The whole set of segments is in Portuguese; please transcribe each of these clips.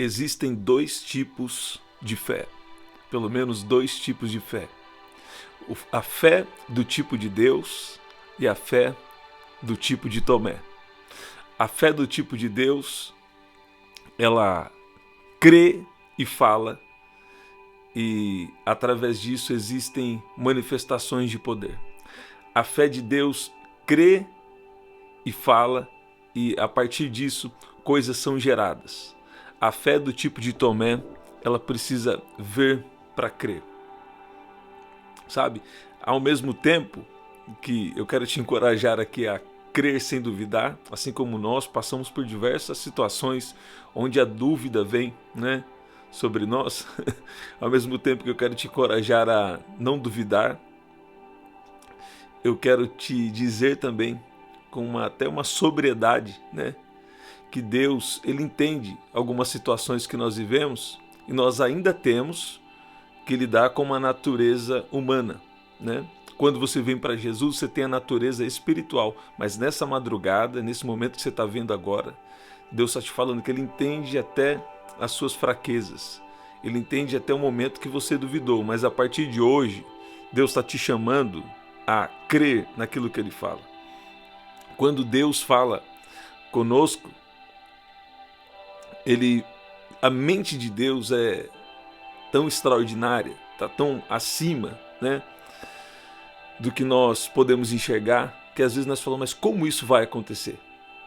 existem dois tipos de fé, pelo menos dois tipos de fé. A fé do tipo de Deus e a fé do tipo de Tomé. A fé do tipo de Deus, ela crê e fala, e através disso existem manifestações de poder. A fé de Deus crê e fala, e a partir disso coisas são geradas. A fé do tipo de Tomé, ela precisa ver para crer. Sabe? Ao mesmo tempo que eu quero te encorajar aqui a crer sem duvidar, assim como nós passamos por diversas situações onde a dúvida vem, né, sobre nós. Ao mesmo tempo que eu quero te encorajar a não duvidar, eu quero te dizer também, com até uma sobriedade, né, que Deus, ele entende algumas situações que nós vivemos e nós ainda temos que lidar com uma natureza humana, né? Quando você vem para Jesus, você tem a natureza espiritual, mas nessa madrugada, nesse momento que você está vendo agora, Deus está te falando que Ele entende até as suas fraquezas, Ele entende até o momento que você duvidou, mas a partir de hoje, Deus está te chamando a crer naquilo que Ele fala. Quando Deus fala conosco, a mente de Deus é tão extraordinária, está tão acima, né, do que nós podemos enxergar, que às vezes nós falamos, mas como isso vai acontecer?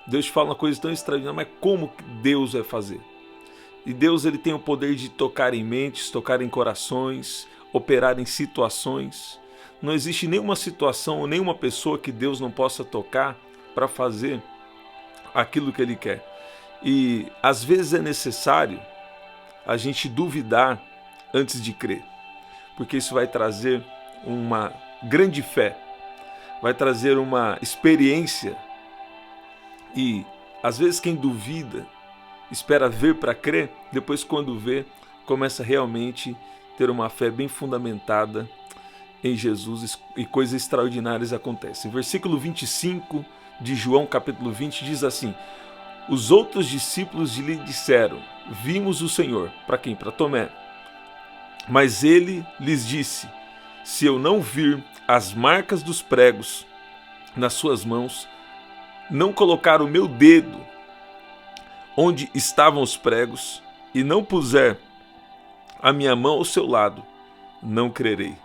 Deus fala uma coisa tão extraordinária, mas como Deus vai fazer? E Deus, ele tem o poder de tocar em mentes, tocar em corações, operar em situações. Não existe nenhuma situação ou nenhuma pessoa que Deus não possa tocar para fazer aquilo que Ele quer. E às vezes é necessário a gente duvidar antes de crer, porque isso vai trazer uma grande fé, vai trazer uma experiência, e às vezes quem duvida espera ver para crer, depois quando vê, começa realmente a ter uma fé bem fundamentada em Jesus e coisas extraordinárias acontecem. Versículo 25 de João capítulo 20 diz assim: os outros discípulos lhe disseram, vimos o Senhor. Para quem? Para Tomé. Mas ele lhes disse, se eu não vir as marcas dos pregos nas suas mãos, não colocar o meu dedo onde estavam os pregos e não puser a minha mão ao seu lado, não crerei.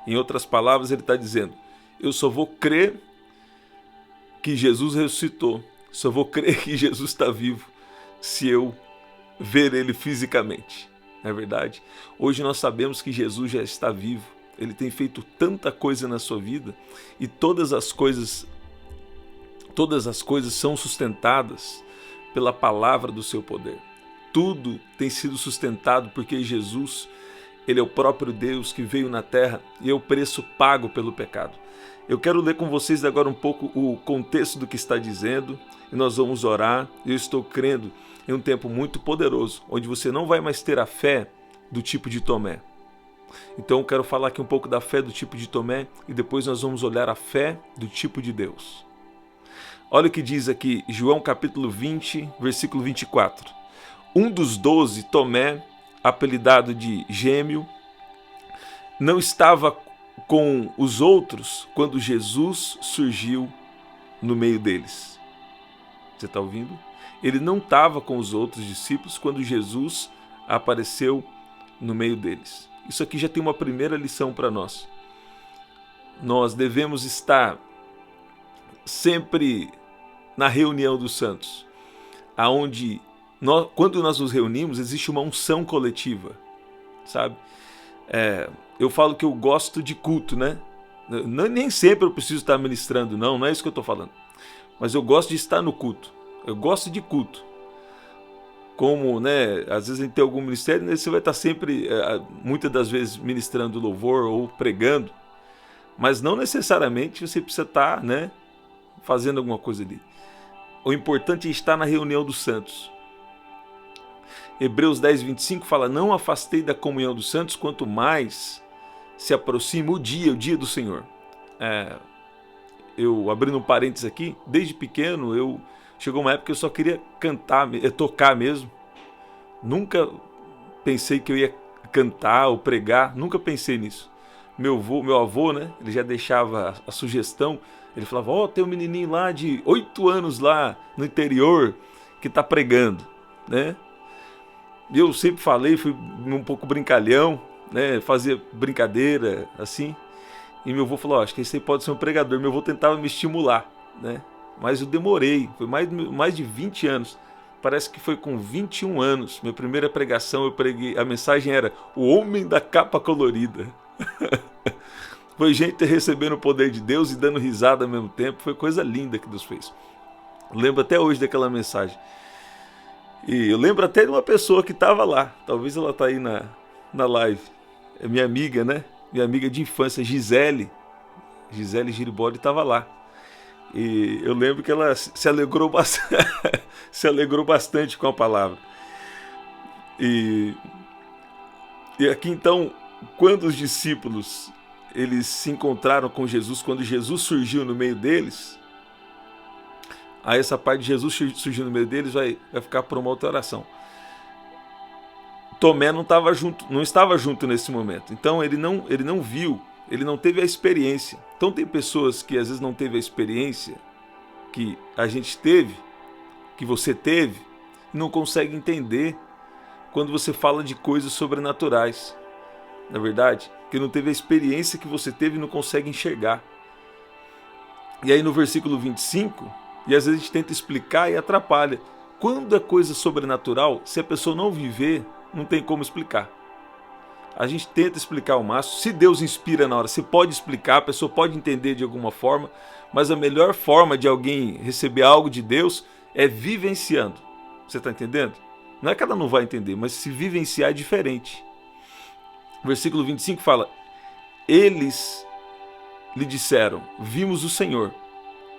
Em outras palavras, ele está dizendo, eu só vou crer que Jesus ressuscitou, só vou crer que Jesus está vivo se eu ver ele fisicamente. Não é verdade? Hoje nós sabemos que Jesus já está vivo. Ele tem feito tanta coisa na sua vida e todas as coisas são sustentadas pela palavra do seu poder. Tudo tem sido sustentado porque Jesus, ele é o próprio Deus que veio na terra e é o preço pago pelo pecado. Eu quero ler com vocês agora um pouco o contexto do que está dizendo e nós vamos orar. Eu estou crendo em um tempo muito poderoso, onde você não vai mais ter a fé do tipo de Tomé. Então eu quero falar aqui um pouco da fé do tipo de Tomé e depois nós vamos olhar a fé do tipo de Deus. Olha o que diz aqui, João capítulo 20, versículo 24. Um dos 12, Tomé, apelidado de Gêmeo, não estava com os outros quando Jesus surgiu no meio deles. Você está ouvindo? Ele não estava com os outros discípulos quando Jesus apareceu no meio deles. Isso aqui já tem uma primeira lição para nós. Nós devemos estar sempre na reunião dos santos, aonde quando nós nos reunimos existe uma unção coletiva, sabe? Eu falo que eu gosto de culto, né? Nem sempre eu preciso estar ministrando, não é isso que eu estou falando. Mas eu gosto de estar no culto. Eu gosto de culto. Como, né, às vezes a gente tem algum ministério, né, você vai estar sempre, muitas das vezes, ministrando louvor ou pregando, mas não necessariamente você precisa estar, né, fazendo alguma coisa ali. O importante é estar na reunião dos santos. Hebreus 10, 25 fala, não afastei da comunhão dos santos, quanto mais se aproxima o dia do Senhor. Eu, abrindo um parênteses aqui, desde pequeno, chegou uma época que eu só queria cantar, tocar mesmo, Nunca pensei que eu ia cantar ou pregar, nunca pensei nisso. Meu avô, né, ele já deixava a sugestão, ele falava, ó, tem um menininho lá de 8 anos lá no interior que tá pregando, né? E eu sempre falei, fui um pouco brincalhão, né, fazia brincadeira, assim. E meu avô falou, ó, acho que esse aí pode ser um pregador. Meu avô tentava me estimular, né? Mas eu demorei, foi mais de 20 anos. Parece que foi com 21 anos, minha primeira pregação, eu preguei, a mensagem era o homem da capa colorida. Foi gente recebendo o poder de Deus e dando risada ao mesmo tempo, foi coisa linda que Deus fez. Eu lembro até hoje daquela mensagem. E eu lembro até de uma pessoa que estava lá, talvez ela tá aí na live. É minha amiga, né? Minha amiga de infância, Gisele Giriboli, estava lá. E eu lembro que ela se alegrou bastante, se alegrou bastante com a palavra. E aqui então, quando os discípulos eles se encontraram com Jesus, quando Jesus surgiu no meio deles, aí essa parte de Jesus surgiu no meio deles vai ficar para uma outra oração. Tomé não estava junto nesse momento, então ele não viu, ele não teve a experiência. Então tem pessoas que às vezes não teve a experiência que a gente teve, que você teve, e não consegue entender quando você fala de coisas sobrenaturais. Na verdade, que não teve a experiência que você teve e não consegue enxergar. E aí no versículo 25, e às vezes a gente tenta explicar e atrapalha. Quando é coisa sobrenatural, se a pessoa não viver, não tem como explicar. A gente tenta explicar ao máximo. Se Deus inspira na hora, você pode explicar, a pessoa pode entender de alguma forma, mas a melhor forma de alguém receber algo de Deus é vivenciando. Você está entendendo? Não é que ela não vai entender, mas se vivenciar é diferente. O versículo 25 fala, eles lhe disseram, vimos o Senhor.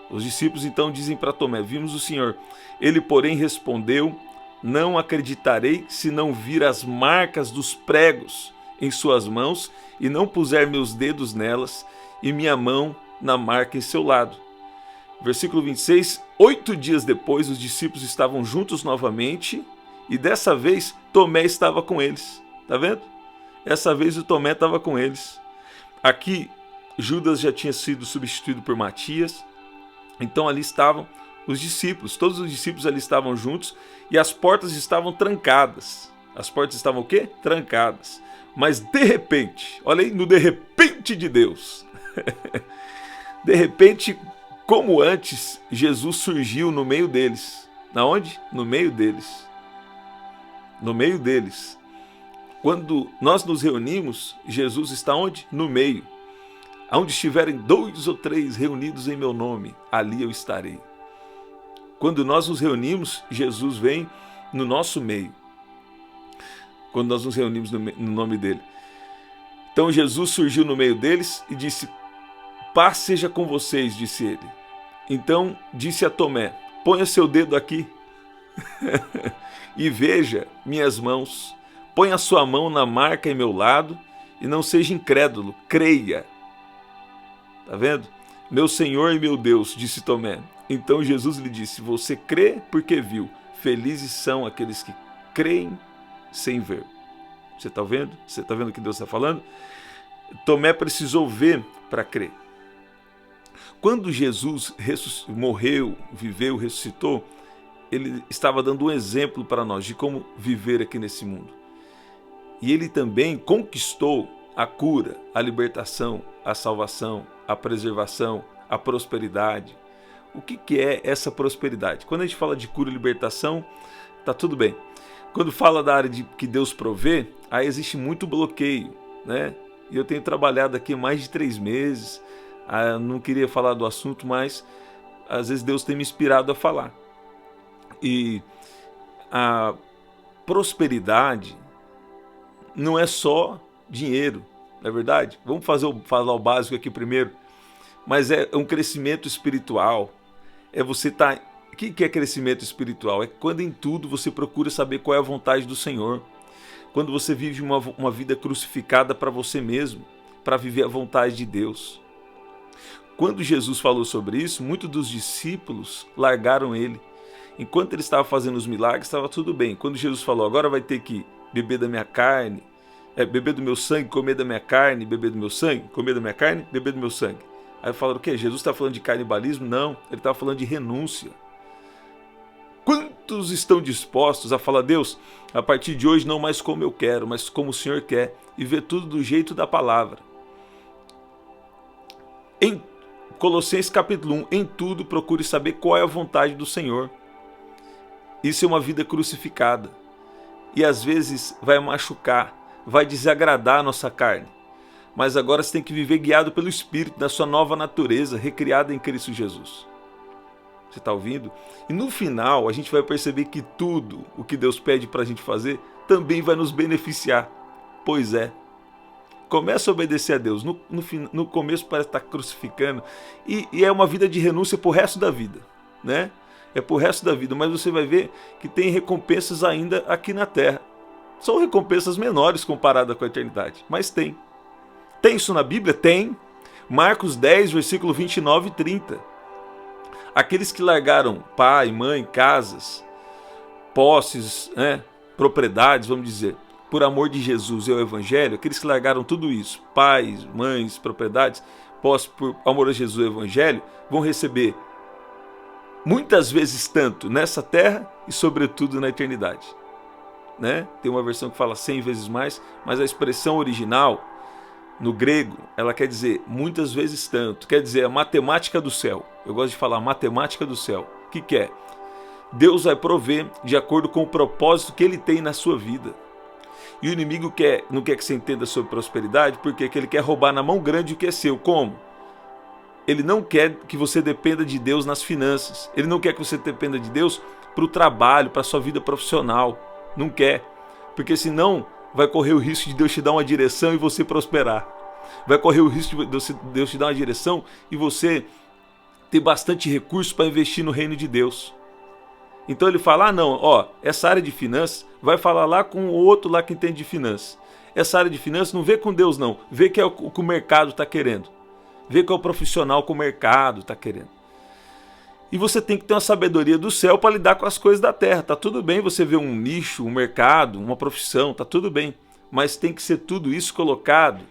Os discípulos então dizem para Tomé, vimos o Senhor. Ele, porém, respondeu, não acreditarei se não vir as marcas dos pregos em suas mãos e não puser meus dedos nelas e minha mão na marca em seu lado. Versículo 26, 8 dias depois os discípulos estavam juntos novamente e dessa vez Tomé estava com eles. Tá vendo? Essa vez o Tomé estava com eles. Aqui Judas já tinha sido substituído por Matias. Então ali estavam os discípulos. Todos os discípulos ali estavam juntos. E as portas estavam trancadas. As portas estavam o quê? Trancadas. Mas de repente, olha aí no de repente de Deus. De repente, como antes, Jesus surgiu no meio deles. Na onde? No meio deles. No meio deles. Quando nós nos reunimos, Jesus está onde? No meio. Onde estiverem 2 ou 3 reunidos em meu nome, ali eu estarei. Quando nós nos reunimos, Jesus vem no nosso meio. Quando nós nos reunimos no nome dele. Então Jesus surgiu no meio deles e disse, paz seja com vocês, disse ele. Então disse a Tomé, ponha seu dedo aqui e veja minhas mãos. Põe a sua mão na marca em meu lado e não seja incrédulo, creia. Tá vendo? Meu Senhor e meu Deus, disse Tomé. Então Jesus lhe disse, você crê porque viu. Felizes são aqueles que creem sem ver. Você está vendo? Você está vendo o que Deus está falando? Tomé precisou ver para crer. Quando Jesus morreu, viveu, ressuscitou, ele estava dando um exemplo para nós de como viver aqui nesse mundo. E ele também conquistou a cura, a libertação, a salvação, a preservação, a prosperidade. O que é essa prosperidade? Quando a gente fala de cura e libertação, tá tudo bem. Quando fala da área de que Deus provê, aí existe muito bloqueio, né? E eu tenho trabalhado aqui mais de 3 meses, não queria falar do assunto, mas às vezes Deus tem me inspirado a falar. E a prosperidade não é só dinheiro, não é verdade? Vamos falar o básico aqui primeiro. Mas é um crescimento espiritual. É você estar... O que é crescimento espiritual? É quando em tudo você procura saber qual é a vontade do Senhor. Quando você vive uma vida crucificada para você mesmo, para viver a vontade de Deus. Quando Jesus falou sobre isso, muitos dos discípulos largaram ele. Enquanto ele estava fazendo os milagres, estava tudo bem. Quando Jesus falou, agora vai ter que beber da minha carne, beber do meu sangue, comer da minha carne, beber do meu sangue, comer da minha carne, beber do meu sangue. Aí falaram, o quê? Jesus está falando de canibalismo? Não, ele estava falando de renúncia. Quantos estão dispostos a falar, Deus, a partir de hoje não mais como eu quero, mas como o Senhor quer, e ver tudo do jeito da palavra? Em Colossenses capítulo 1, em tudo procure saber qual é a vontade do Senhor. Isso é uma vida crucificada. E às vezes vai machucar, vai desagradar a nossa carne. Mas agora você tem que viver guiado pelo Espírito, da sua nova natureza, recriada em Cristo Jesus. Você está ouvindo? E no final a gente vai perceber que tudo o que Deus pede para a gente fazer também vai nos beneficiar. Pois é. Começa a obedecer a Deus. No começo parece estar crucificando. E é uma vida de renúncia para o resto da vida, né? É para o resto da vida. Mas você vai ver que tem recompensas ainda aqui na terra. São recompensas menores comparadas com a eternidade. Mas tem. Tem isso na Bíblia? Tem. Marcos 10, versículo 29 e 30. Aqueles que largaram pai, mãe, casas, posses, propriedades, vamos dizer, por amor de Jesus e o Evangelho, aqueles que largaram tudo isso, pais, mães, propriedades, posses por amor a Jesus e o Evangelho, vão receber muitas vezes tanto nessa terra e sobretudo na eternidade. Né? Tem uma versão que fala 100 vezes mais, mas a expressão original, no grego, ela quer dizer muitas vezes tanto, quer dizer a matemática do céu. Eu gosto de falar matemática do céu. O que é? Deus vai prover de acordo com o propósito que Ele tem na sua vida. E o inimigo não quer que você entenda sobre prosperidade, porque ele quer roubar na mão grande o que é seu. Como? Ele não quer que você dependa de Deus nas finanças. Ele não quer que você dependa de Deus para o trabalho, para a sua vida profissional. Não quer. Porque senão vai correr o risco de Deus te dar uma direção e você prosperar. Vai correr o risco de Deus te dar uma direção e você ter bastante recurso para investir no reino de Deus. Então ele fala, essa área de finanças, vai falar lá com o outro lá que entende de finanças. Essa área de finanças não vê com Deus não, vê que é o que o mercado está querendo. Vê que é o profissional que o mercado está querendo. E você tem que ter uma sabedoria do céu para lidar com as coisas da terra. Tá tudo bem você ver um nicho, um mercado, uma profissão, tá tudo bem. Mas tem que ser tudo isso colocado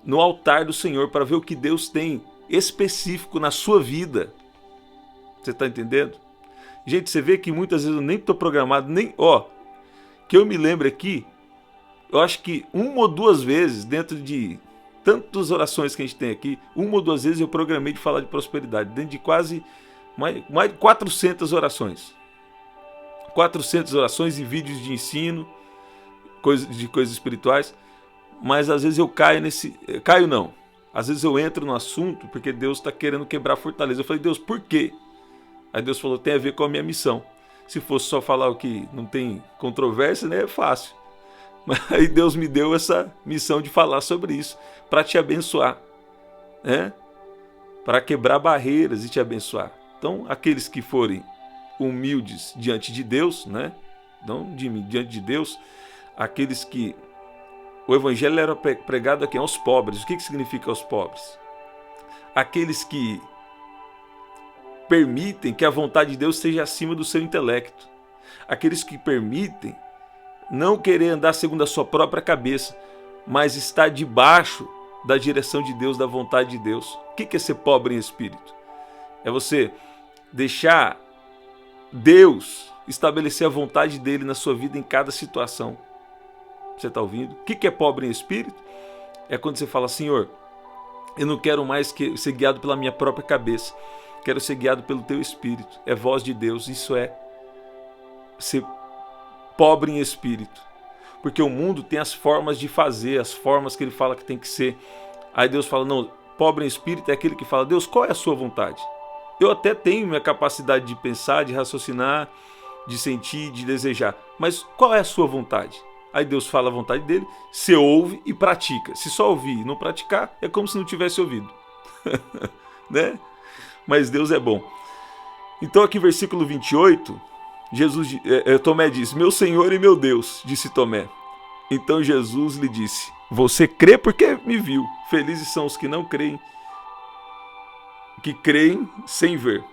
no altar do Senhor para ver o que Deus tem específico na sua vida. Você está entendendo? Gente, você vê que muitas vezes eu nem estou programado, que eu me lembro aqui, eu acho que uma ou duas vezes, dentro de tantas orações que a gente tem aqui, uma ou duas vezes eu programei de falar de prosperidade, dentro de quase mais de 400 orações. 400 orações e vídeos de ensino, de coisas espirituais, mas às vezes eu caio não. Às vezes eu entro no assunto porque Deus está querendo quebrar a fortaleza. Eu falei, Deus, por quê? Aí Deus falou, tem a ver com a minha missão. Se fosse só falar o que não tem controvérsia, né, é fácil. Mas aí Deus me deu essa missão de falar sobre isso, para te abençoar, né? Para quebrar barreiras e te abençoar. Então, aqueles que forem humildes diante de Deus, né? Não de mim, diante de Deus, aqueles que o evangelho era pregado aqui aos pobres. O que significa aos pobres? Aqueles que permitem que a vontade de Deus esteja acima do seu intelecto. Aqueles que permitem não querer andar segundo a sua própria cabeça, mas estar debaixo da direção de Deus, da vontade de Deus. O que é ser pobre em espírito? É você deixar Deus estabelecer a vontade dele na sua vida em cada situação. Você está ouvindo? O que é pobre em espírito? É quando você fala, Senhor, eu não quero mais ser guiado pela minha própria cabeça. Quero ser guiado pelo teu espírito. É voz de Deus. Isso é ser pobre em espírito. Porque o mundo tem as formas de fazer, as formas que ele fala que tem que ser. Aí Deus fala, não, pobre em espírito é aquele que fala, Deus, qual é a sua vontade? Eu até tenho minha capacidade de pensar, de raciocinar, de sentir, de desejar. Mas qual é a sua vontade? Aí Deus fala a vontade dele, você ouve e pratica. Se só ouvir e não praticar, é como se não tivesse ouvido. Né? Mas Deus é bom. Então aqui versículo 28, Tomé diz, meu Senhor e meu Deus, disse Tomé. Então Jesus lhe disse, você crê porque me viu. Felizes são os que não creem, que creem sem ver.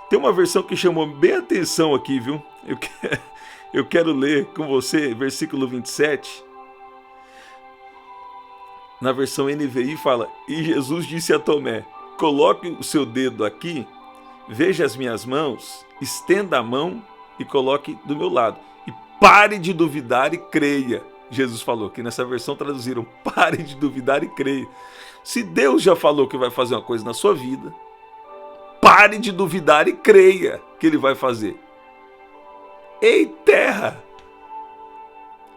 Tem uma versão que chamou bem a atenção aqui, viu? Eu quero ler com você, versículo 27. Na versão NVI fala: E Jesus disse a Tomé: coloque o seu dedo aqui, veja as minhas mãos, estenda a mão e coloque do meu lado. E pare de duvidar e creia. Jesus falou, que nessa versão traduziram: pare de duvidar e creia. Se Deus já falou que vai fazer uma coisa na sua vida, pare de duvidar e creia que Ele vai fazer. Ei, terra!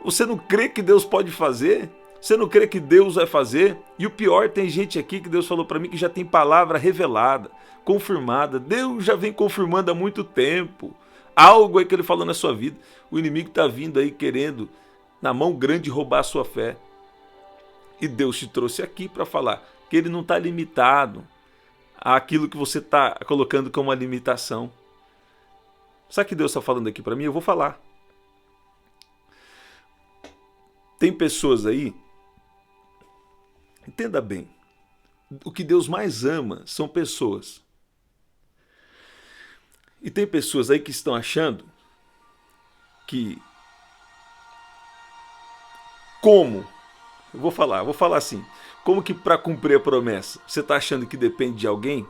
Você não crê que Deus pode fazer? Você não crê que Deus vai fazer? E o pior, tem gente aqui que Deus falou para mim que já tem palavra revelada, confirmada. Deus já vem confirmando há muito tempo. Algo aí que Ele falou na sua vida. O inimigo está vindo aí querendo, na mão grande, roubar a sua fé. E Deus te trouxe aqui para falar que Ele não está limitado àquilo que você está colocando como uma limitação. Sabe o que Deus está falando aqui para mim? Eu vou falar. Tem pessoas aí, entenda bem, o que Deus mais ama são pessoas. E tem pessoas aí que estão achando que, como, eu vou falar assim, como que para cumprir a promessa, você está achando que depende de alguém?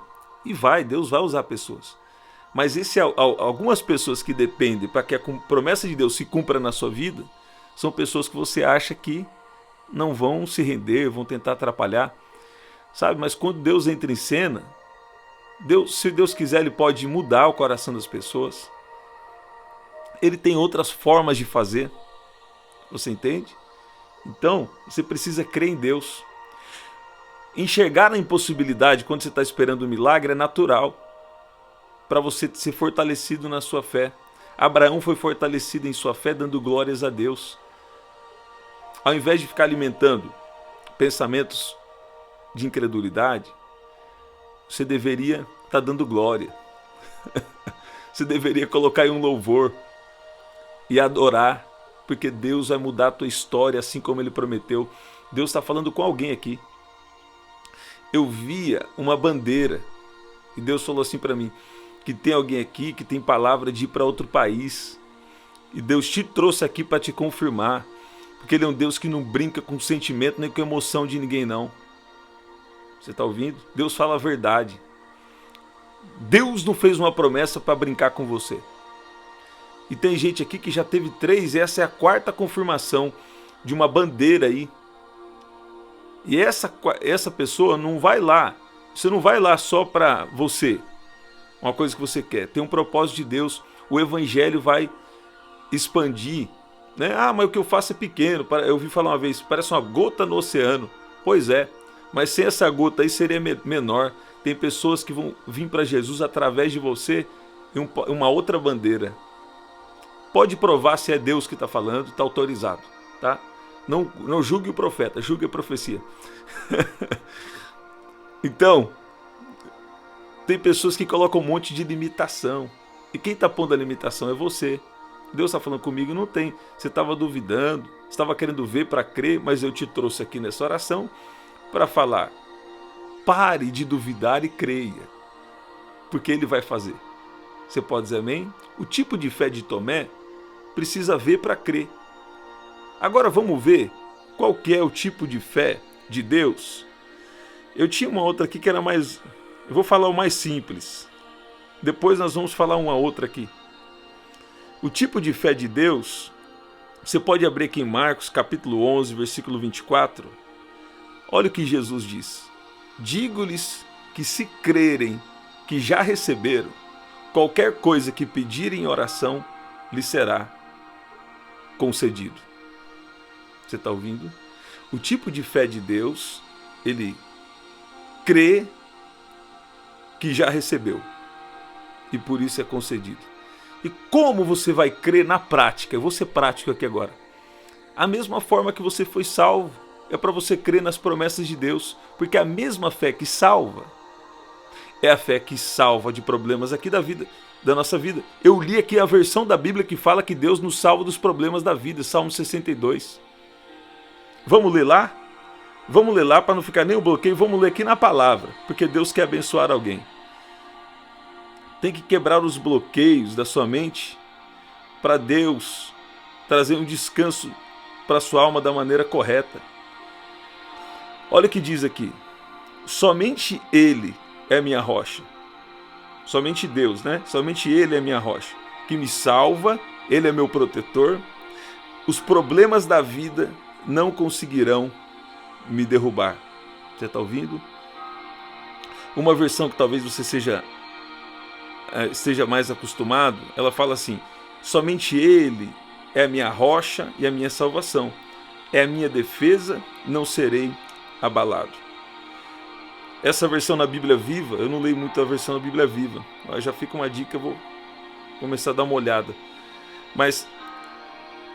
E Deus vai usar pessoas. Mas algumas pessoas que dependem para que a promessa de Deus se cumpra na sua vida, são pessoas que você acha que não vão se render, vão tentar atrapalhar. Sabe, mas quando Deus entra em cena, se Deus quiser, Ele pode mudar o coração das pessoas. Ele tem outras formas de fazer. Você entende? Então, você precisa crer em Deus. Enxergar a impossibilidade quando você está esperando um milagre é natural, para você ser fortalecido na sua fé. Abraão foi fortalecido em sua fé dando glórias a Deus. Ao invés de ficar alimentando pensamentos de incredulidade, você deveria estar dando glória. Você deveria colocar aí um louvor e adorar, porque Deus vai mudar a tua história assim como Ele prometeu. Deus está falando com alguém aqui. Eu via uma bandeira e Deus falou assim para mim, que tem alguém aqui que tem palavra de ir para outro país. E Deus te trouxe aqui para te confirmar. Porque Ele é um Deus que não brinca com sentimento nem com emoção de ninguém, não. Você está ouvindo? Deus fala a verdade. Deus não fez uma promessa para brincar com você. E tem gente aqui que já teve 3, e essa é a 4ª confirmação de uma bandeira aí. E essa pessoa não vai lá. Você não vai lá só para você. Uma coisa que você quer, tem um propósito de Deus, o evangelho vai expandir, né? Ah, mas o que eu faço é pequeno, eu ouvi falar uma vez, parece uma gota no oceano. Pois é, mas sem essa gota aí seria menor. Tem pessoas que vão vir para Jesus através de você em uma outra bandeira. Pode provar se é Deus que está falando, está autorizado, tá? Não julgue o profeta, julgue a profecia. Então, tem pessoas que colocam um monte de limitação. E quem está pondo a limitação é você. Deus está falando comigo, não tem. Você estava duvidando, estava querendo ver para crer, mas eu te trouxe aqui nessa oração para falar: pare de duvidar e creia, porque Ele vai fazer. Você pode dizer amém? O tipo de fé de Tomé precisa ver para crer. Agora vamos ver qual que é o tipo de fé de Deus. Eu tinha uma outra aqui que era mais... Eu vou falar o mais simples. Depois nós vamos falar uma outra aqui. O tipo de fé de Deus, você pode abrir aqui em Marcos capítulo 11, versículo 24. Olha o que Jesus diz. Digo-lhes que se crerem que já receberam, qualquer coisa que pedirem em oração, lhe será concedido. Você está ouvindo? O tipo de fé de Deus, ele crê que já recebeu e por isso é concedido. E como você vai crer na prática? Eu vou ser prático aqui agora. A mesma forma que você foi salvo é para você crer nas promessas de Deus, porque a mesma fé que salva é a fé que salva de problemas aqui da vida, da nossa vida. Eu li aqui a versão da Bíblia que fala que Deus nos salva dos problemas da vida, Salmo 62. Vamos ler lá? Vamos ler lá para não ficar nem o bloqueio, vamos ler aqui na palavra, porque Deus quer abençoar alguém. tem que quebrar os bloqueios da sua mente para Deus trazer um descanso para a sua alma da maneira correta. Olha o que diz aqui. Somente Ele é minha rocha. Somente Deus, né? Somente Ele é minha rocha, que me salva, Ele é meu protetor. Os problemas da vida não conseguirão me derrubar. Você está ouvindo? Uma versão que talvez você esteja mais acostumado, ela fala assim: somente Ele é a minha rocha e a minha salvação. É a minha defesa, não serei abalado. Essa versão na Bíblia Viva, eu não leio muito a versão na Bíblia Viva, mas já fica uma dica, eu vou começar a dar uma olhada. Mas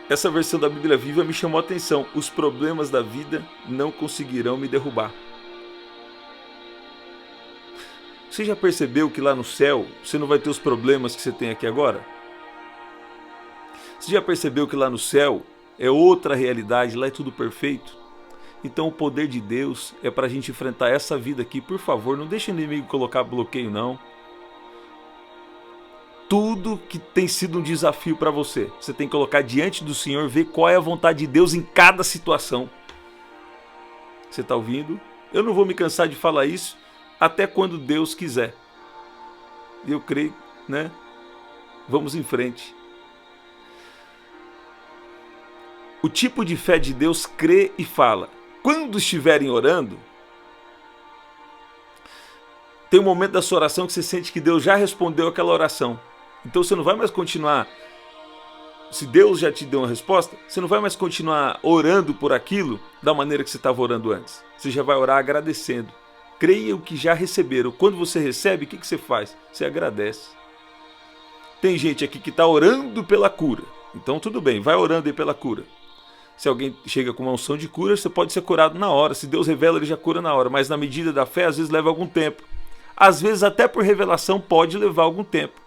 essa versão da Bíblia Viva me chamou a atenção. Os problemas da vida não conseguirão me derrubar. Você já percebeu que lá no céu você não vai ter os problemas que você tem aqui agora? Você já percebeu que lá no céu é outra realidade, lá é tudo perfeito? Então o poder de Deus é para a gente enfrentar essa vida aqui. Por favor, não deixe o inimigo colocar bloqueio não. Tudo que tem sido um desafio para você, você tem que colocar diante do Senhor, ver qual é a vontade de Deus em cada situação. Você está ouvindo? Eu não vou me cansar de falar isso até quando Deus quiser. Eu creio, né? Vamos em frente. O tipo de fé de Deus crê e fala. Quando estiverem orando, tem um momento da sua oração que você sente que Deus já respondeu aquela oração. Então você não vai mais continuar, se Deus já te deu uma resposta, você não vai mais continuar orando por aquilo da maneira que você estava orando antes. Você já vai orar agradecendo. Creia o que já receberam. Quando você recebe, o que você faz? Você agradece. Tem gente aqui que está orando pela cura. Então tudo bem, vai orando aí pela cura. Se alguém chega com uma unção de cura, você pode ser curado na hora. Se Deus revela, Ele já cura na hora. Mas na medida da fé, às vezes leva algum tempo. Às vezes até por revelação pode levar algum tempo.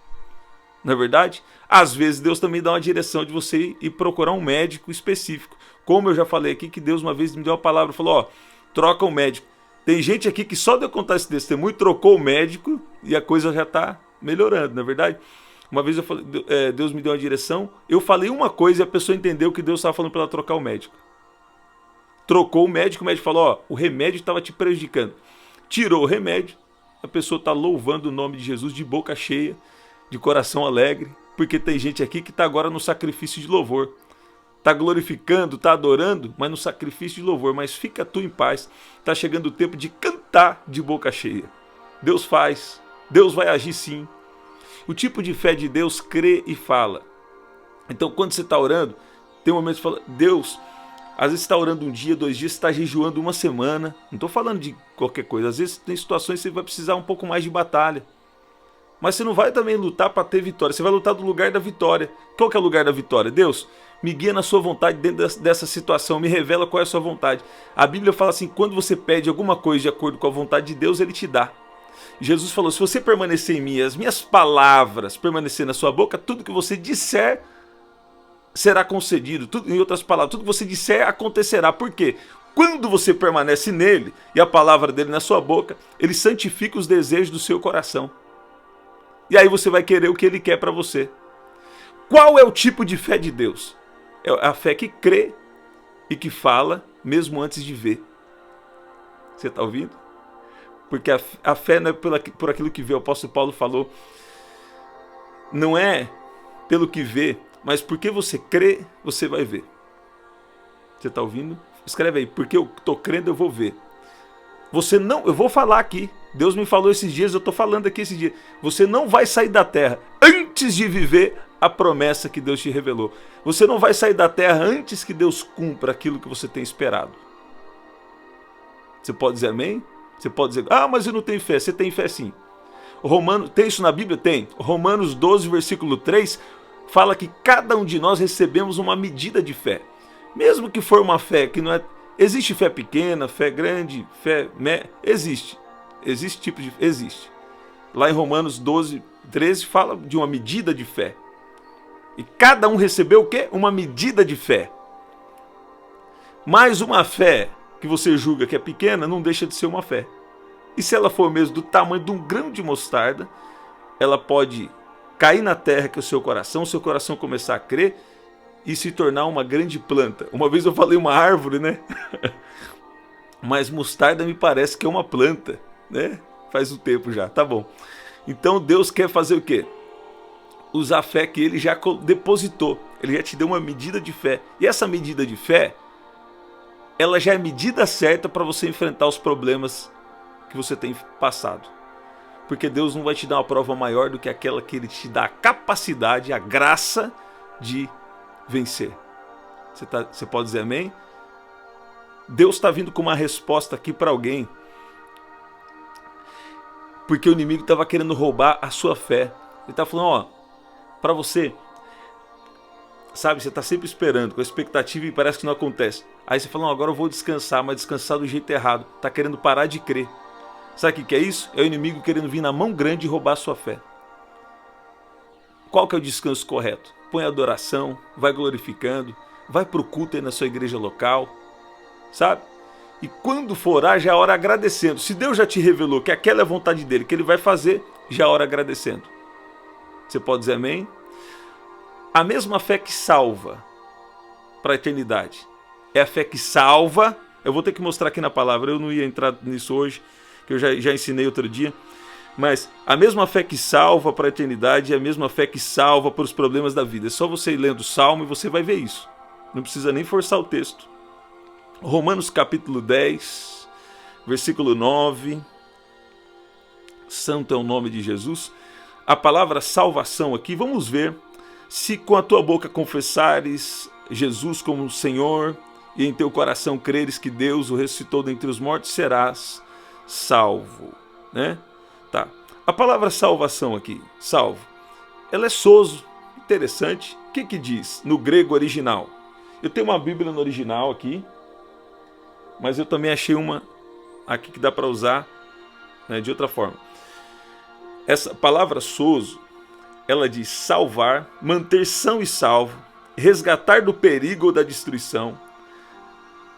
Não é verdade? Às vezes Deus também dá uma direção de você ir procurar um médico específico. Como eu já falei aqui, que Deus uma vez me deu uma palavra e falou, ó, troca o médico. Tem gente aqui que só de eu contar esse testemunho, trocou o médico e a coisa já está melhorando, não é verdade? Uma vez eu falei, Deus me deu uma direção, eu falei uma coisa e a pessoa entendeu que Deus estava falando para ela trocar o médico. Trocou o médico falou, ó, o remédio estava te prejudicando. Tirou o remédio, a pessoa está louvando o nome de Jesus de boca cheia, de coração alegre, porque tem gente aqui que está agora no sacrifício de louvor. Está glorificando, está adorando, mas no sacrifício de louvor. Mas fica tu em paz, está chegando o tempo de cantar de boca cheia. Deus faz, Deus vai agir sim. O tipo de fé de Deus crê e fala. Então quando você está orando, tem um momento que você fala, Deus, às vezes você está orando um dia, 2 dias, você está jejuando uma semana. Não estou falando de qualquer coisa, às vezes tem situações que você vai precisar um pouco mais de batalha. Mas você não vai também lutar para ter vitória, você vai lutar do lugar da vitória. Qual que é o lugar da vitória? Deus, me guia na sua vontade dentro dessa situação, me revela qual é a sua vontade. A Bíblia fala assim, quando você pede alguma coisa de acordo com a vontade de Deus, Ele te dá. Jesus falou, se você permanecer em mim, as minhas palavras permanecer na sua boca, tudo que você disser será concedido. Tudo, em outras palavras, tudo que você disser acontecerá. Por quê? Quando você permanece nele e a palavra dele na sua boca, ele santifica os desejos do seu coração. E aí você vai querer o que ele quer para você. Qual é o tipo de fé de Deus? É a fé que crê e que fala mesmo antes de ver. Você está ouvindo? Porque a fé não é por aquilo que vê. O apóstolo Paulo falou, não é pelo que vê, mas porque você crê, você vai ver. Você está ouvindo? Escreve aí, porque eu estou crendo, eu vou ver. Você não, eu vou falar aqui. Deus me falou esses dias, eu estou falando aqui esses dias. Você não vai sair da terra antes de viver a promessa que Deus te revelou. Você não vai sair da terra antes que Deus cumpra aquilo que você tem esperado. Você pode dizer amém? Você pode dizer, ah, mas eu não tenho fé. Você tem fé sim. Tem isso na Bíblia? Tem. Romanos 12, versículo 3, fala que cada um de nós recebemos uma medida de fé. Mesmo que for uma fé que não é... Existe fé pequena, fé grande, existe. Existe tipo de... Existe. Lá em Romanos 12, 13 fala de uma medida de fé. E cada um recebeu o quê? Uma medida de fé. Mas uma fé que você julga que é pequena, não deixa de ser uma fé. E se ela for mesmo do tamanho de um grão de mostarda, ela pode cair na terra, que é o seu coração começar a crer e se tornar uma grande planta. Uma vez eu falei uma árvore, né? Mas mostarda me parece que é uma planta, né? Faz um tempo já, tá bom. Então Deus quer fazer o quê? Usar a fé que Ele já depositou. Ele já te deu uma medida de fé. E essa medida de fé, ela já é a medida certa para você enfrentar os problemas que você tem passado. Porque Deus não vai te dar uma prova maior do que aquela que Ele te dá a capacidade, a graça de vencer. Você pode dizer amém? Deus está vindo com uma resposta aqui para alguém. Porque o inimigo estava querendo roubar a sua fé. Ele está falando, ó, para você, sabe, você está sempre esperando, com a expectativa e parece que não acontece. Aí você fala, não, agora eu vou descansar, mas descansar do jeito errado. Está querendo parar de crer. Sabe o que é isso? É o inimigo querendo vir na mão grande e roubar a sua fé. Qual que é o descanso correto? Põe a adoração, vai glorificando, vai para o culto aí na sua igreja local, sabe? E quando for orar, já ora agradecendo. Se Deus já te revelou que aquela é a vontade dele, que ele vai fazer, já ora agradecendo. Você pode dizer amém? A mesma fé que salva para a eternidade é a fé que salva. Eu vou ter que mostrar aqui na palavra, eu não ia entrar nisso hoje, que eu já ensinei outro dia. Mas a mesma fé que salva para a eternidade é a mesma fé que salva para os problemas da vida. É só você ir lendo o Salmo e você vai ver isso. Não precisa nem forçar o texto. Romanos capítulo 10, versículo 9. Santo é o nome de Jesus. A palavra salvação aqui, vamos ver. Se com a tua boca confessares Jesus como Senhor e em teu coração creres que Deus o ressuscitou dentre os mortos, serás salvo, né? Tá. A palavra salvação aqui, salvo, ela é sozo, interessante. O que diz no grego original? Eu tenho uma Bíblia no original aqui, mas eu também achei uma aqui que dá para usar, né, de outra forma. Essa palavra sozo, ela diz salvar, manter são e salvo, resgatar do perigo ou da destruição,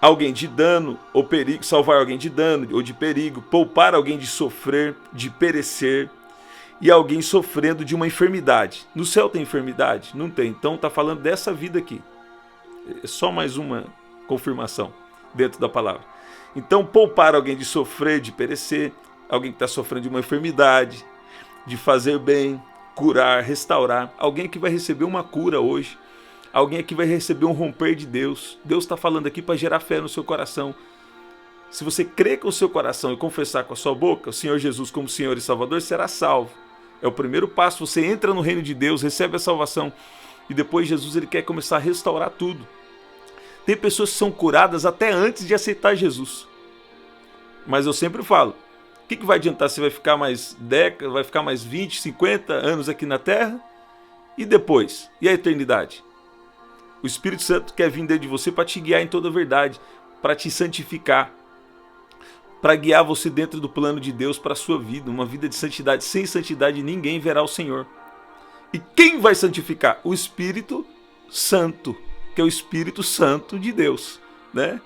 alguém de dano ou perigo, salvar alguém de dano ou de perigo, poupar alguém de sofrer, de perecer, e alguém sofrendo de uma enfermidade. No céu tem enfermidade? Não tem. Então está falando dessa vida aqui. É só mais uma confirmação dentro da palavra. Então, poupar alguém de sofrer, de perecer, alguém que está sofrendo de uma enfermidade, de fazer bem, curar, restaurar, alguém que vai receber uma cura hoje, alguém que vai receber um romper de Deus. Deus está falando aqui para gerar fé no seu coração. Se você crer com o seu coração e confessar com a sua boca o Senhor Jesus como Senhor e Salvador, será salvo. É o primeiro passo. Você entra no reino de Deus, recebe a salvação e depois Jesus ele quer começar a restaurar tudo. Tem pessoas que são curadas até antes de aceitar Jesus. Mas eu sempre falo, o que vai adiantar? Você vai ficar mais décadas, vai ficar mais 20, 50 anos aqui na terra? E depois? E a eternidade? O Espírito Santo quer vir dentro de você para te guiar em toda a verdade, para te santificar, para guiar você dentro do plano de Deus para a sua vida, uma vida de santidade. Sem santidade ninguém verá o Senhor. E quem vai santificar? O Espírito Santo, que é o Espírito Santo de Deus, né?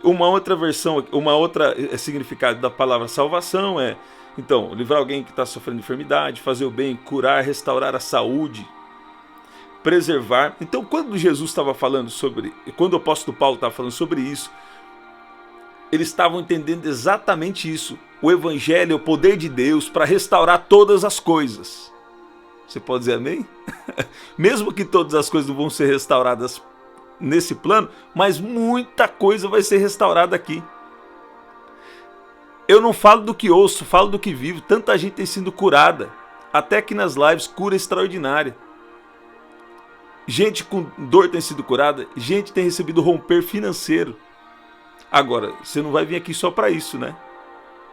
Uma outra versão, uma outra significado da palavra salvação é, então, livrar alguém que está sofrendo enfermidade, fazer o bem, curar, restaurar a saúde, preservar. Então, quando Jesus estava falando sobre, quando o apóstolo Paulo estava falando sobre isso, eles estavam entendendo exatamente isso. O Evangelho é o poder de Deus para restaurar todas as coisas. Você pode dizer amém? Mesmo que todas as coisas não vão ser restauradas nesse plano, mas muita coisa vai ser restaurada aqui. Eu não falo do que ouço, falo do que vivo. Tanta gente tem sido curada, até aqui nas lives, cura extraordinária. Gente com dor tem sido curada, gente tem recebido romper financeiro. Agora, você não vai vir aqui só para isso, né?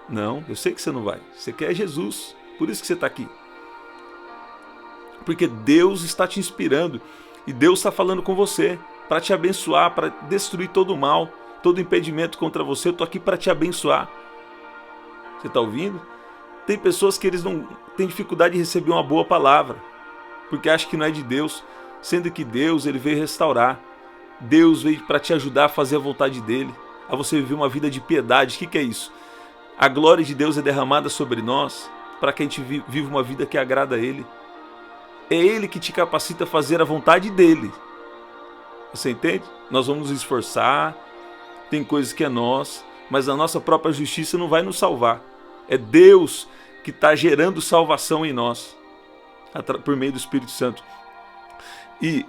Não, eu sei que você não vai. Você quer Jesus, por isso que você está aqui. Porque Deus está te inspirando e Deus está falando com você para te abençoar, para destruir todo o mal, todo impedimento contra você. Eu estou aqui para te abençoar. Você está ouvindo? Tem pessoas que eles não têm dificuldade de receber uma boa palavra, porque acham que não é de Deus, sendo que Deus ele veio restaurar. Deus veio para te ajudar a fazer a vontade dele, a você viver uma vida de piedade. O que é isso? A glória de Deus é derramada sobre nós para que a gente viva uma vida que agrada a Ele. É Ele que te capacita a fazer a vontade dEle. Você entende? Nós vamos nos esforçar, tem coisas que é nós, mas a nossa própria justiça não vai nos salvar. É Deus que está gerando salvação em nós, por meio do Espírito Santo. E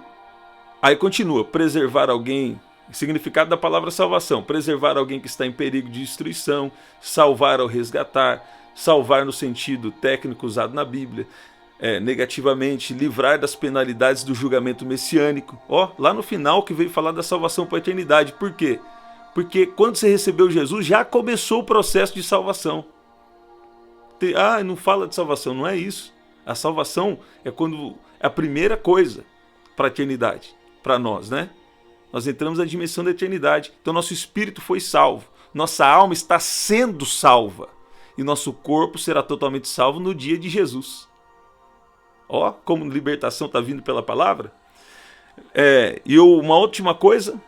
aí continua, preservar alguém, significado da palavra salvação, preservar alguém que está em perigo de destruição, salvar ou resgatar, salvar no sentido técnico usado na Bíblia, negativamente, livrar das penalidades do julgamento messiânico. Lá no final que veio falar da salvação para a eternidade. Por quê? Porque quando você recebeu Jesus, já começou o processo de salvação. Não fala de salvação, não é isso. A salvação é quando é a primeira coisa para a eternidade, para nós, né? Nós entramos na dimensão da eternidade, então nosso espírito foi salvo, nossa alma está sendo salva e nosso corpo será totalmente salvo no dia de Jesus. Como libertação está vindo pela palavra. E uma última coisa,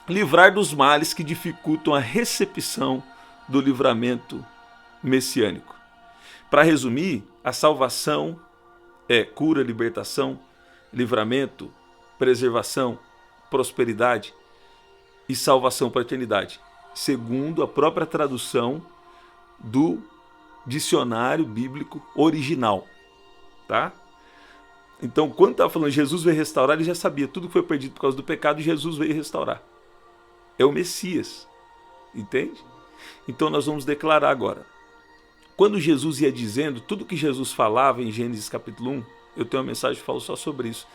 livrar dos males que dificultam a recepção do livramento messiânico. Para resumir, a salvação é cura, libertação, livramento, preservação, prosperidade e salvação para a eternidade, segundo a própria tradução do dicionário bíblico original, tá? Então, quando estava falando Jesus veio restaurar, ele já sabia tudo que foi perdido por causa do pecado, Jesus veio restaurar. É o Messias, entende? Então nós vamos declarar agora. Quando Jesus ia dizendo tudo que Jesus falava em Gênesis capítulo 1, eu tenho uma mensagem que falo só sobre isso,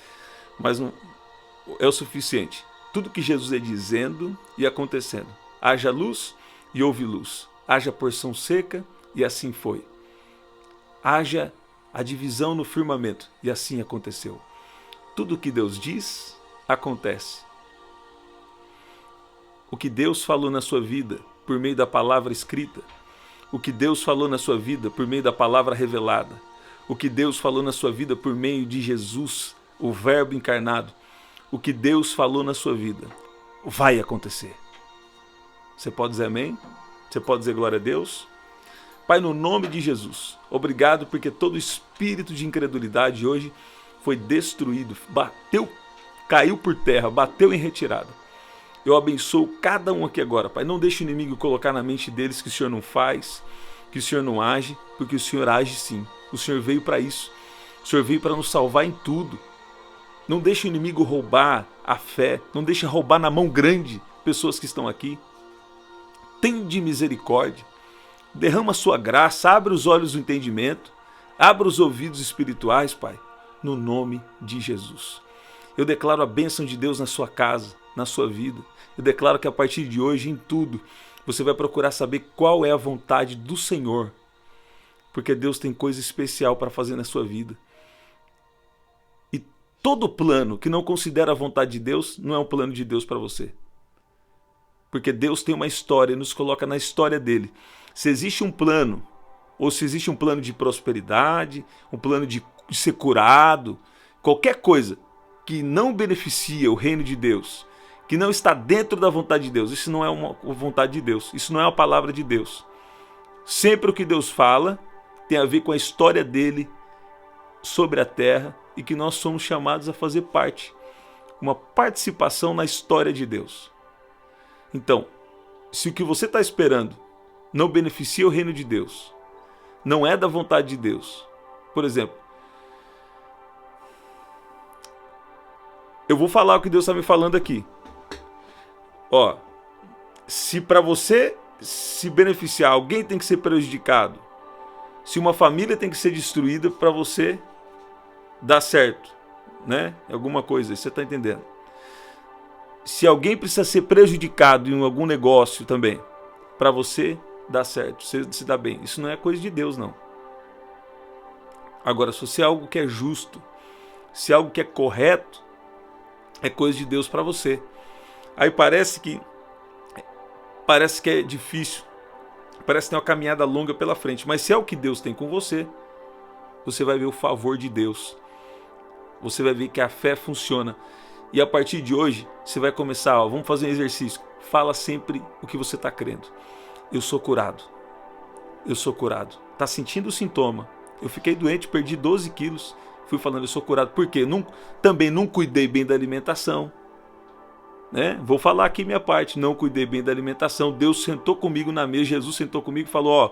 mas não é o suficiente. Tudo que Jesus ia dizendo e acontecendo. Haja luz e houve luz. Haja porção seca e assim foi. Haja a divisão no firmamento e assim aconteceu. Tudo que Deus diz, acontece. O que Deus falou na sua vida por meio da palavra escrita, o que Deus falou na sua vida por meio da palavra revelada, o que Deus falou na sua vida por meio de Jesus, o Verbo encarnado, o que Deus falou na sua vida vai acontecer. Você pode dizer amém? Você pode dizer glória a Deus? Pai, no nome de Jesus, obrigado porque todo espírito de incredulidade hoje foi destruído, caiu por terra, bateu em retirada. Eu abençoo cada um aqui agora, Pai. Não deixe o inimigo colocar na mente deles que o Senhor não faz, que o Senhor não age, porque o Senhor age sim. O Senhor veio para isso. O Senhor veio para nos salvar em tudo. Não deixe o inimigo roubar a fé, não deixe roubar na mão grande pessoas que estão aqui. Tende misericórdia. Derrama a sua graça, abre os olhos do entendimento, abra os ouvidos espirituais, Pai, no nome de Jesus. Eu declaro a bênção de Deus na sua casa, na sua vida. Eu declaro que a partir de hoje, em tudo, você vai procurar saber qual é a vontade do Senhor, porque Deus tem coisa especial para fazer na sua vida. E todo plano que não considera a vontade de Deus, não é um plano de Deus para você. Porque Deus tem uma história e nos coloca na história dele. Se existe um plano, ou se existe um plano de prosperidade, um plano de ser curado, qualquer coisa que não beneficia o reino de Deus, que não está dentro da vontade de Deus, isso não é uma vontade de Deus, isso não é a palavra de Deus. Sempre o que Deus fala tem a ver com a história dele sobre a terra e que nós somos chamados a fazer parte, uma participação na história de Deus. Então, se o que você está esperando não beneficia o reino de Deus, não é da vontade de Deus. Por exemplo, eu vou falar o que Deus está me falando aqui. Se para você se beneficiar, alguém tem que ser prejudicado. Se uma família tem que ser destruída para você dar certo, né? Alguma coisa, você está entendendo? Se alguém precisa ser prejudicado em algum negócio também, para você dar certo, você se dá bem. Isso não é coisa de Deus, não. Agora, se você é algo que é justo, se é algo que é correto, é coisa de Deus para você. Aí parece que é difícil, parece que tem uma caminhada longa pela frente, mas se é o que Deus tem com você, você vai ver o favor de Deus. Você vai ver que a fé funciona. E a partir de hoje, você vai começar, vamos fazer um exercício. Fala sempre o que você está crendo. Eu sou curado. Eu sou curado. Está sentindo o sintoma? Eu fiquei doente, perdi 12 quilos. Fui falando, eu sou curado. Por quê? Também não cuidei bem da alimentação. Né? Vou falar aqui minha parte. Não cuidei bem da alimentação. Deus sentou comigo na mesa. Jesus sentou comigo e falou, ó,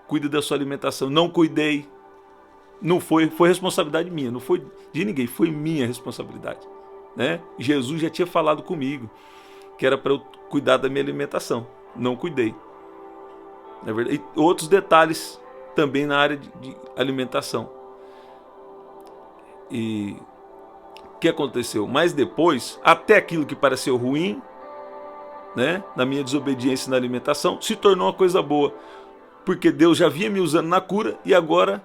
cuida da sua alimentação. Não cuidei. Não foi responsabilidade minha. Não foi de ninguém. Foi minha responsabilidade. Né? Jesus já tinha falado comigo que era para eu cuidar da minha alimentação. Não cuidei. Na verdade, e outros detalhes também na área de alimentação. E o que aconteceu? Mas depois, até aquilo que pareceu ruim, né, na minha desobediência na alimentação, se tornou uma coisa boa. Porque Deus já vinha me usando na cura e agora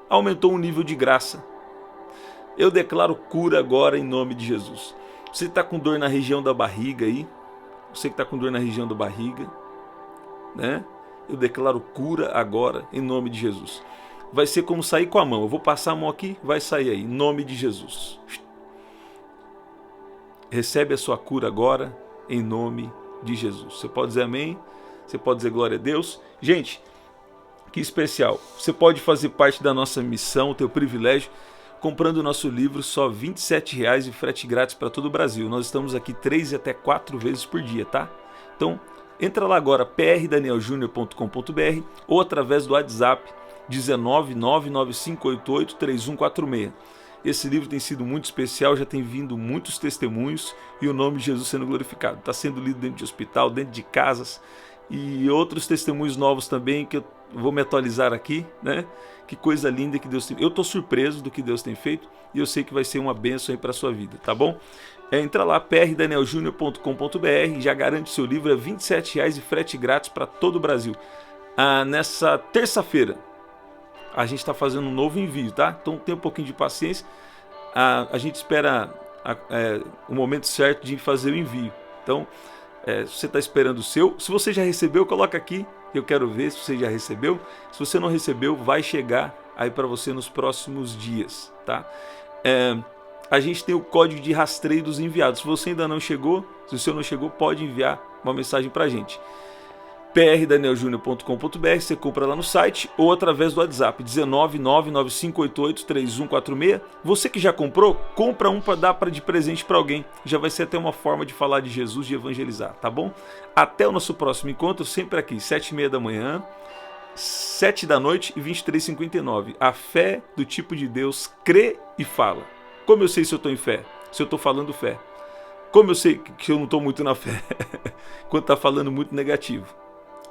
aumentou o nível de graça. Eu declaro cura agora em nome de Jesus. Você está com dor na região da barriga aí? Você que está com dor na região da barriga, né? Eu declaro cura agora em nome de Jesus. Vai ser como sair com a mão. Eu vou passar a mão aqui, vai sair aí, em nome de Jesus. Recebe a sua cura agora, em nome de Jesus. Você pode dizer amém? Você pode dizer glória a Deus? Gente, que especial. Você pode fazer parte da nossa missão, o teu privilégio, comprando o nosso livro, só R$ 27,00 e frete grátis para todo o Brasil. Nós estamos aqui 3 e até 4 vezes por dia, tá? Então, entra lá agora, prdanieljunior.com.br ou através do WhatsApp 19995883146. Esse livro tem sido muito especial, já tem vindo muitos testemunhos e o nome de Jesus sendo glorificado. Está sendo lido dentro de hospital, dentro de casas e outros testemunhos novos também que eu vou me atualizar aqui, né? Que coisa linda que Deus tem. Eu estou surpreso do que Deus tem feito e eu sei que vai ser uma bênção aí para a sua vida, tá bom? Entra lá, prdanieljunior.com.br, já garante seu livro, é R$ 27,00 e frete grátis para todo o Brasil. Nessa terça-feira, a gente está fazendo um novo envio, tá? Então tenha um pouquinho de paciência. A gente espera o momento certo de fazer o envio. Então, se você está esperando o seu, se você já recebeu, coloca aqui. Eu quero ver se você já recebeu. Se você não recebeu, vai chegar aí para você nos próximos dias, tá? A gente tem o código de rastreio dos enviados. Se você ainda não chegou, se você não chegou, pode enviar uma mensagem para a gente. prdanieljunior.com.br, você compra lá no site ou através do WhatsApp 19995883146. Você que já comprou, compra um para dar de presente para alguém. Já vai ser até uma forma de falar de Jesus, de evangelizar, tá bom? Até o nosso próximo encontro, sempre aqui, 7h30 da manhã, 7 da noite e 23h59. A fé do tipo de Deus crê e fala. Como eu sei se eu estou em fé? Se eu estou falando fé. Como eu sei que eu não estou muito na fé? Quando está falando muito negativo.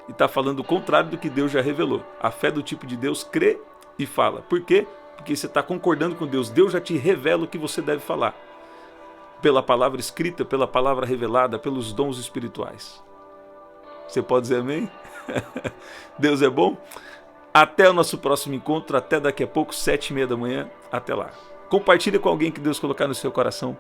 E está falando o contrário do que Deus já revelou. A fé do tipo de Deus crê e fala. Por quê? Porque você está concordando com Deus. Deus já te revela o que você deve falar. Pela palavra escrita, pela palavra revelada, pelos dons espirituais. Você pode dizer amém? Deus é bom? Até o nosso próximo encontro. Até daqui a pouco, 7h30 da manhã. Até lá. Compartilhe com alguém que Deus colocar no seu coração.